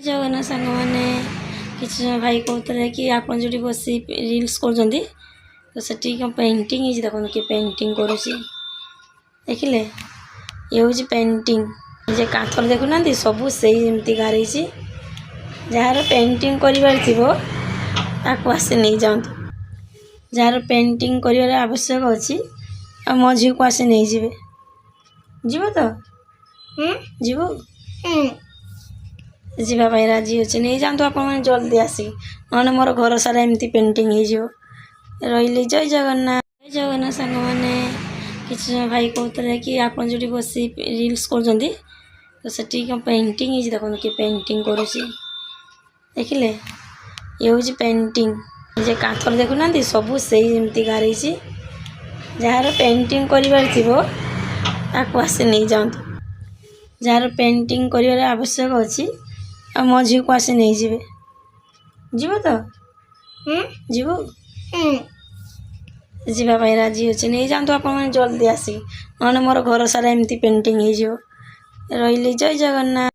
जगन्नाथ सांग मैंने किसी भाई कहते कि आप जो बस रिल्स कर तो सेठी पेंटिंग देखो कि पेंटिंग करुँची देखिले ये हूँ पेंटिंग जे काथर देखुना सब से गारे जार पेंटिंग कर आसे नहीं जातु जार पेंटिंग कर आवश्यक अच्छी आ मो झी को आसे नहीं जीवे जीव तो जीव जावाई राजी अच्छे नहीं जातु आप जल्दी आसिक ना मोर घर सारा एमती पेंटिंग हो रही। जय जगन्नाथ सांग मैंने किसी भाई कहते कि आप जो बस रिल्स कर तो सेठी पेंटिंग देखो कि पेंटिंग करुँची देखिले ये हूँ पेंटिंग जे काथर देखुना सब से गारे जार पेंटिंग कर आसे नहीं जातु जार पेंटिंग कर आवश्यक अच्छी आ मो झी को आसे नहीं जीवे जीव तो जीव जावाई राजी अच्छे नहीं जातु आप जल्दी आसिक ना मोर घर सारा एमती पेंटिंग हो रही। जय जगन्नाथ।